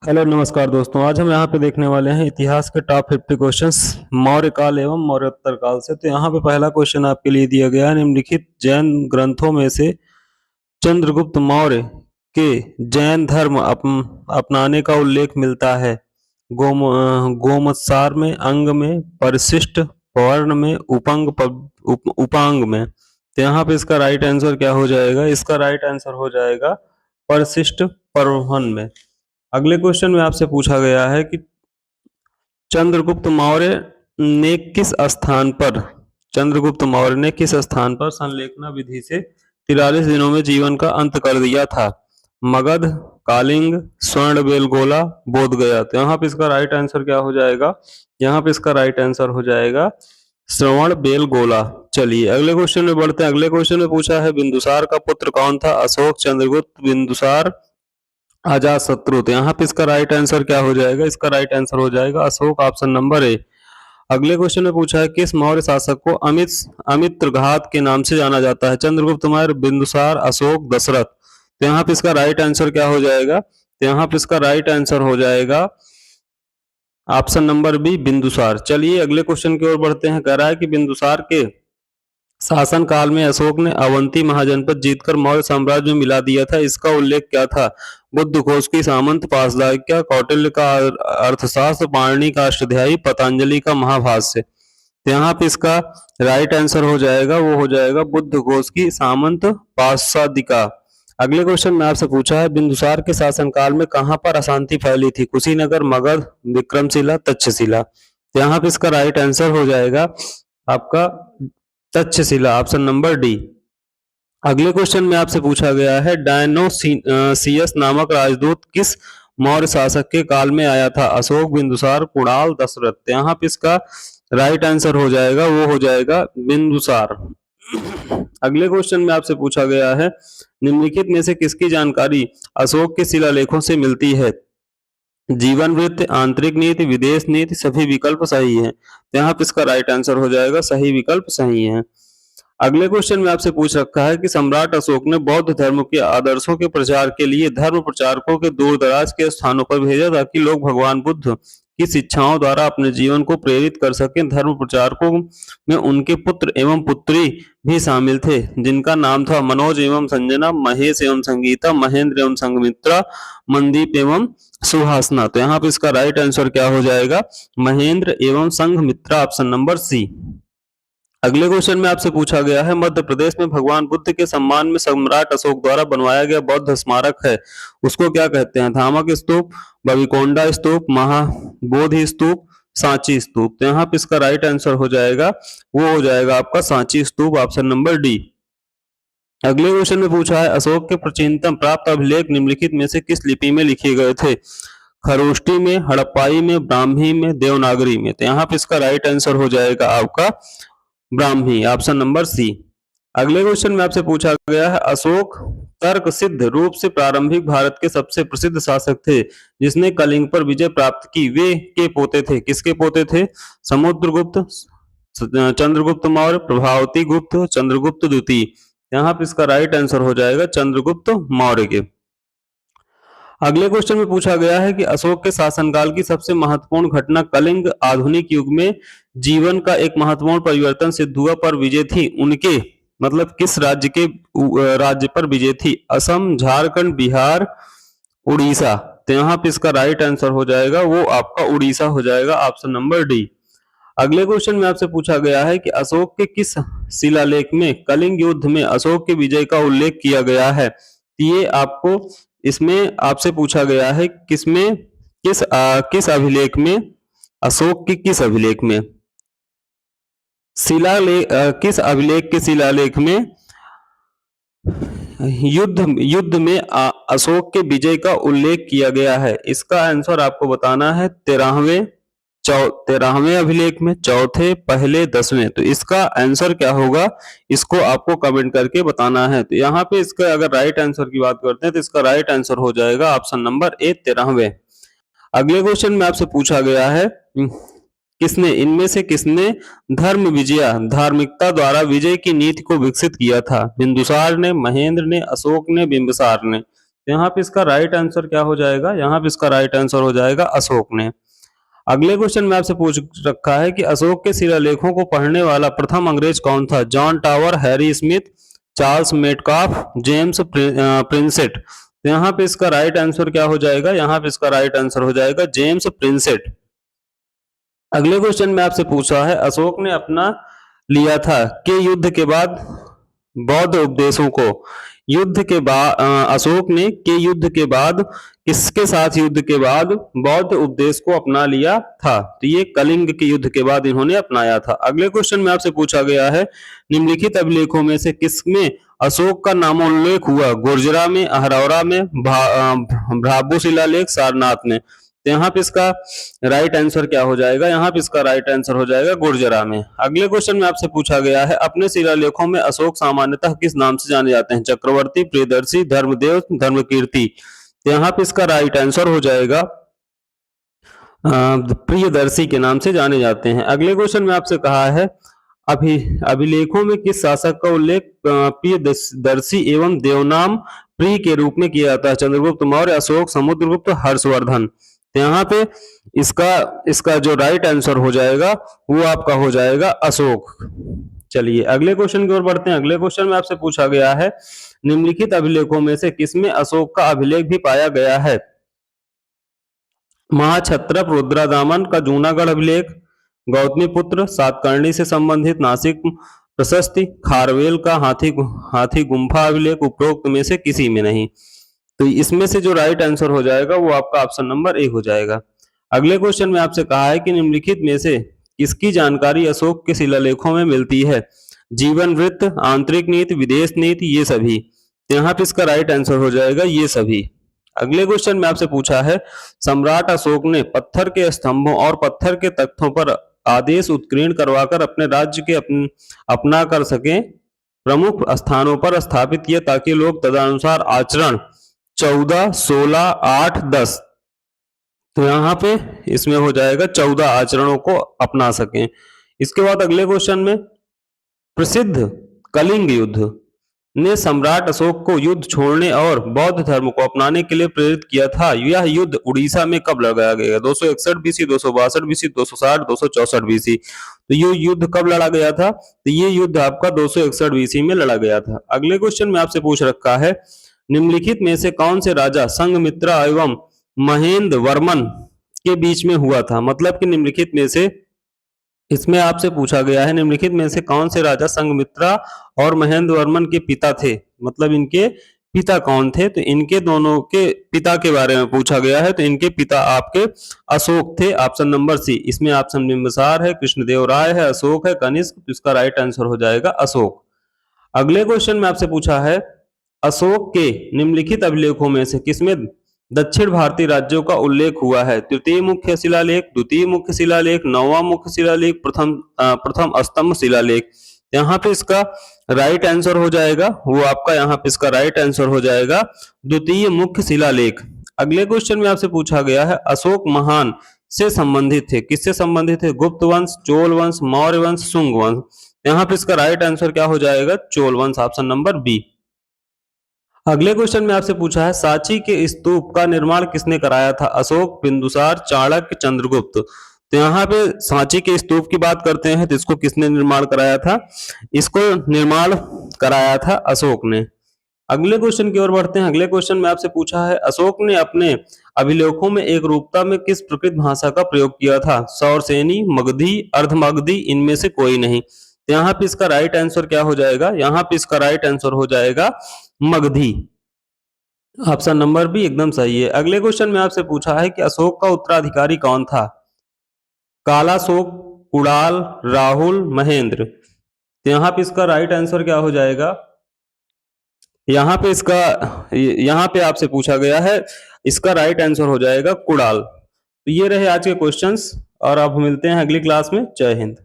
Hello नमस्कार दोस्तों। आज हम यहाँ पे देखने वाले हैं इतिहास के टॉप 50 क्वेश्चंस मौर्य काल एवं मौर्योत्तर काल से। तो यहाँ पे पहला क्वेश्चन आपके लिए दिया गया है, निम्नलिखित जैन ग्रंथों में से चंद्रगुप्त मौर्य के जैन धर्म अपनाने का उल्लेख मिलता है। गोमतसार में, अंग में, परिशिष्ट पर्ण में, उपांग में। तो यहाँ पे इसका राइट आंसर क्या हो जाएगा? इसका राइट आंसर हो जाएगा परिशिष्ट पर्वन में। अगले क्वेश्चन में आपसे पूछा गया है कि चंद्रगुप्त मौर्य ने किस स्थान पर चंद्रगुप्त मौर्य ने किस स्थान पर संलेखना विधि से 43 दिनों में जीवन का अंत कर दिया था? मगध, कालिंग, स्वर्णबेलगोला, बोधगया। तो यहाँ पे इसका राइट आंसर क्या हो जाएगा? यहाँ पे इसका राइट आंसर हो जाएगा श्रवणबेलगोला। चलिए अगले क्वेश्चन में बढ़ते हैं। अगले क्वेश्चन में पूछा है बिंदुसार का पुत्र कौन था? अशोक, चंद्रगुप्त, बिंदुसार, अजातशत्रु। तो यहाँ पे इसका राइट आंसर क्या हो जाएगा? इसका राइट आंसर हो जाएगा अशोक, ऑप्शन नंबर ए। अगले क्वेश्चन में पूछा है किस मौर्य शासक को अमित्रघात के नाम से जाना जाता है? चंद्रगुप्त मौर्य, बिंदुसार, अशोक, दशरथ। तो यहाँ पे इसका राइट आंसर क्या हो जाएगा? तो यहाँ पे इसका राइट आंसर हो जाएगा ऑप्शन नंबर बी, बिंदुसार। चलिए अगले क्वेश्चन की ओर बढ़ते हैं। कह रहा है कि बिंदुसार के शासन काल में अशोक ने अवंती महाजनपद जीतकर मौर्य साम्राज्य में मिला दिया था। इसका उल्लेख क्या था? बुद्धघोष की सामंत पाशदायिका, कौटिल्य का अर्थशास्त्र, पाणिनि का अष्टाध्यायी, पतंजलि का महाभाष्य। तो यहाँ पे इसका राइट आंसर हो जाएगा, वो हो जाएगा बुद्धघोष की सामंत पाशदिका। अगले क्वेश्चन में आपसे पूछा है बिंदुसार के शासनकाल में कहाँ पर अशांति फैली थी? कुशीनगर, मगध, विक्रमशिला, तक्षशिला। तो यहाँ पे इसका राइट आंसर हो जाएगा आपका तक्षशिला, ऑप्शन नंबर डी। अगले क्वेश्चन में आपसे पूछा गया है डायनोसियस नामक राजदूत किस मौर्य शासक के काल में आया था? अशोक, बिंदुसार, कुणाल, दशरथ। यहाँ पे इसका राइट आंसर हो जाएगा, वो हो जाएगा बिंदुसार। अगले क्वेश्चन में आपसे पूछा गया है निम्नलिखित में से किसकी जानकारी अशोक के शिलालेखों से मिलती है? जीवन वृत्त, आंतरिक नीति, विदेश नीति, सभी विकल्प सही हैं। यहाँ पे इसका राइट आंसर हो जाएगा सही विकल्प सही है। अगले क्वेश्चन में आपसे पूछ रखा है कि सम्राट अशोक ने बौद्ध धर्म के आदर्शों के प्रचार के लिए धर्म प्रचारकों के दूर दराज के स्थानों पर भेजा ताकि लोग भगवान बुद्ध की शिक्षाओं द्वारा अपने जीवन को प्रेरित कर सकें। धर्म प्रचारकों में उनके पुत्र एवं पुत्री भी शामिल थे जिनका नाम था मनोज एवं संजना, महेश एवं संगीता, महेंद्र एवं संगमित्रा, मनदीप एवं सुहासना। तो यहाँ पे इसका राइट आंसर क्या हो जाएगा? महेंद्र एवं संघमित्रा, ऑप्शन नंबर सी। अगले क्वेश्चन में आपसे पूछा गया है मध्य प्रदेश में भगवान बुद्ध के सम्मान में सम्राट अशोक द्वारा बनवाया गया बौद्ध स्मारक है उसको क्या कहते हैं? धामक स्तूप, बविकोंडा स्तूप, महाबोधि स्तूप, सांची स्तूप। तो यहाँ पे इसका राइट आंसर हो जाएगा, वो हो जाएगा आपका सांची स्तूप, ऑप्शन नंबर डी। अगले क्वेश्चन में पूछा है अशोक के प्राचीनतम प्राप्त अभिलेख निम्नलिखित में से किस लिपि में लिखे गए थे? खरोष्टी में, हड़प्पाई में, ब्राह्मी में, देवनागरी में। तो यहाँ पे इसका राइट आंसर हो जाएगा आपका ब्राह्मी, ऑप्शन नंबर सी। अगले क्वेश्चन में आपसे पूछा गया है अशोक तर्क सिद्ध रूप से प्रारंभिक भारत के सबसे प्रसिद्ध शासक थे जिसने कलिंग पर विजय प्राप्त की। वे के पोते थे? किसके पोते थे? समुद्रगुप्त, चंद्रगुप्त मौर्य, प्रभावती गुप्त, चंद्रगुप्त द्वितीय। यहाँ पे इसका राइट आंसर हो जाएगा चंद्रगुप्त मौर्य के। अगले क्वेश्चन में पूछा गया है कि अशोक के शासनकाल की सबसे महत्वपूर्ण घटना कलिंग आधुनिक युग में जीवन का एक महत्वपूर्ण परिवर्तन सिद्ध हुआ पर विजय थी। उनके मतलब किस राज्य के राज्य पर विजय थी? असम, झारखंड, बिहार, उड़ीसा। तो यहाँ पे इसका राइट आंसर हो जाएगा, वो आपका उड़ीसा हो जाएगा, ऑप्शन नंबर डी। अगले क्वेश्चन में आपसे पूछा गया है कि अशोक के किस शिलालेख में कलिंग युद्ध में अशोक के विजय का उल्लेख किया गया है? ये आपको इसमें आपसे पूछा गया है किसमें किस अभिलेख में अशोक के किस अभिलेख में शिलालेख किस अभिलेख के शिलालेख में युद्ध में अशोक के विजय का उल्लेख किया गया है? इसका आंसर आपको बताना है 13वें अभिलेख में, चौथे, पहले, 10वें। तो इसका आंसर क्या होगा इसको आपको कमेंट करके बताना है। तो यहाँ पे इसका अगर राइट आंसर की बात करते हैं तो इसका राइट आंसर हो जाएगा ऑप्शन नंबर ए, 13वें। अगले क्वेश्चन में आपसे पूछा गया है इनमें से किसने धर्म विजया धार्मिकता द्वारा विजय की नीति को विकसित किया था? बिंदुसार ने, महेंद्र ने, अशोक ने, बिंबिसार ने। तो यहाँ पे इसका राइट आंसर क्या हो जाएगा, यहाँ पे इसका राइट आंसर हो जाएगा अशोक ने। अगले क्वेश्चन में आपसे पूछ रखा है कि अशोक के शिलालेखों को पढ़ने वाला प्रथम अंग्रेज कौन था? John Tower, Harry Smith, Charles Metcalfe, James Prinsep. तो यहाँ पे इसका राइट आंसर क्या हो जाएगा, यहाँ पे इसका राइट आंसर हो जाएगा जेम्स प्रिंसेट। अगले क्वेश्चन में आपसे पूछा है अशोक ने अपना लिया था के युद्ध के बाद बौद्ध उपदेशों को। युद्ध के बाद अशोक ने के युद्ध के बाद किसके साथ युद्ध के बाद बौद्ध उपदेश को अपना लिया था? तो ये कलिंग के युद्ध के बाद इन्होंने अपनाया था। अगले क्वेश्चन में आपसे पूछा गया है निम्नलिखित अभिलेखों में से किसमें अशोक का नामोल्लेख हुआ? गुर्जरा में, अहरौरा में, भ्राबू शिलालेख, सारनाथ में। तो यहाँ पे इसका राइट आंसर क्या हो जाएगा, यहाँ पे इसका राइट आंसर हो जाएगा गुर्जरा में। अगले क्वेश्चन में आपसे पूछा गया है अपने शिलालेखों में अशोक सामान्यतः किस नाम से जाने जाते हैं? चक्रवर्ती, प्रियदर्शी, धर्मदेव, धर्मकीर्ति। तो यहाँ पे इसका राइट आंसर हो जाएगा प्रियदर्शी के नाम से जाने जाते हैं। अगले क्वेश्चन में आपसे कहा है अभिलेखों में किस शासक का उल्लेख प्रियदर्शी एवं देवनाम प्रिय के रूप में किया जाता है? चंद्रगुप्त मौर्य, अशोक, समुद्रगुप्त, हर्षवर्धन। तो यहाँ पे इसका जो राइट आंसर हो जाएगा वो आपका हो जाएगा अशोक। चलिए अगले क्वेश्चन की ओर बढ़ते हैं। अगले क्वेश्चन में आपसे पूछा गया है निम्नलिखित अभिलेखों में से किसमें अशोक का अभिलेख भी पाया गया है? महाक्षत्रप रुद्रदामन का जूनागढ़ अभिलेख, गौतमीपुत्र सातकर्णी से संबंधित नासिक प्रशस्ति, खारवेल का हाथी गुम्फा अभिलेख, उपरोक्त में से किसी में नहीं। तो इसमें से जो राइट आंसर हो जाएगा वो आपका ऑप्शन नंबर ए हो जाएगा। अगले क्वेश्चन में आपसे कहा है कि निम्नलिखित में से किसकी जानकारी अशोक के शिलालेखों में मिलती है? जीवन वृत्त, आंतरिक नीति, विदेश नीति, ये सभी। तो यहाँ पे इसका राइट आंसर हो जाएगा ये सभी। अगले क्वेश्चन में आपसे पूछा है सम्राट अशोक ने पत्थर के स्तंभों और पत्थर के तख्तों पर आदेश उत्कीर्ण करवाकर अपने राज्य के अपना कर सके प्रमुख स्थानों पर स्थापित किया ताकि लोग तदनुसार आचरण 14, 16, 8, 10। तो यहाँ पे इसमें हो जाएगा 14 आचरणों को अपना सकें। इसके बाद अगले क्वेश्चन में प्रसिद्ध कलिंग युद्ध ने सम्राट अशोक को युद्ध छोड़ने और बौद्ध धर्म को अपनाने के लिए प्रेरित किया था। यह युद्ध उड़ीसा में कब लड़ा गया? 261 बीसी, 262 बीसी, 260, 264 बीसी। तो ये युद्ध कब लड़ा गया था? तो ये युद्ध आपका 261 बीसी में लड़ा गया था। अगले क्वेश्चन में आपसे पूछ रखा है निम्नलिखित में से कौन से राजा संघमित्रा एवं महेंद्र वर्मन के बीच में हुआ था? मतलब कि निम्नलिखित में से इसमें आपसे पूछा गया है निम्नलिखित में से कौन से राजा संघमित्रा और महेंद्र वर्मन के पिता थे? मतलब इनके पिता कौन थे? तो इनके दोनों के पिता के बारे में पूछा गया है। तो इनके पिता आपके अशोक थे, ऑप्शन नंबर सी। इसमें ऑप्शन बिंबिसार है, कृष्णदेव राय है, अशोक है, कनिष्क। तो इसका राइट आंसर हो जाएगा अशोक। अगले क्वेश्चन में आपसे पूछा है अशोक के निम्नलिखित अभिलेखों में से किसमें दक्षिण भारतीय राज्यों का उल्लेख हुआ है? तृतीय मुख्य शिलालेख, द्वितीय मुख्य शिलालेख, नौवां मुख्य शिलालेख, प्रथम स्तंभ शिलालेख। यहाँ पे इसका राइट आंसर हो जाएगा वो आपका यहाँ पे इसका राइट आंसर हो जाएगा द्वितीय मुख्य शिलालेख। अगले क्वेश्चन में आपसे पूछा गया है अशोक महान से संबंधित थे। किससे संबंधित थे? गुप्त वंश, चोल वंश, मौर्य वंश, शुंग वंश। यहाँ पे इसका राइट आंसर क्या हो जाएगा? चोल वंश, ऑप्शन नंबर बी। अगले क्वेश्चन में आपसे पूछा है सांची के स्तूप का निर्माण किसने कराया था? अशोक, बिंदुसार, चाणक्य, चंद्रगुप्त। तो यहाँ पे सांची के स्तूप की बात करते हैं तो इसको किसने निर्माण कराया था? इसको निर्माण कराया था अशोक ने। अगले क्वेश्चन की ओर बढ़ते हैं। अगले क्वेश्चन में आपसे पूछा है अशोक ने अपने अभिलेखों में एक रूपता में किस प्रकृत भाषा का प्रयोग किया था? सौरसेनी, मगधी, अर्धमगधी, इनमें से कोई नहीं। तो यहाँ पे इसका राइट आंसर क्या हो जाएगा? यहाँ पे इसका राइट आंसर हो जाएगा मगधी, ऑप्शन नंबर बी एकदम सही है। अगले क्वेश्चन में आपसे पूछा है कि अशोक का उत्तराधिकारी कौन था? कालाशोक, कुणाल, राहुल, महेंद्र। तो यहाँ पे इसका राइट आंसर क्या हो जाएगा? यहाँ पे आपसे पूछा गया है इसका राइट आंसर हो जाएगा कुणाल। तो ये रहे आज के क्वेश्चंस और अब मिलते हैं अगली क्लास में। जय हिंद।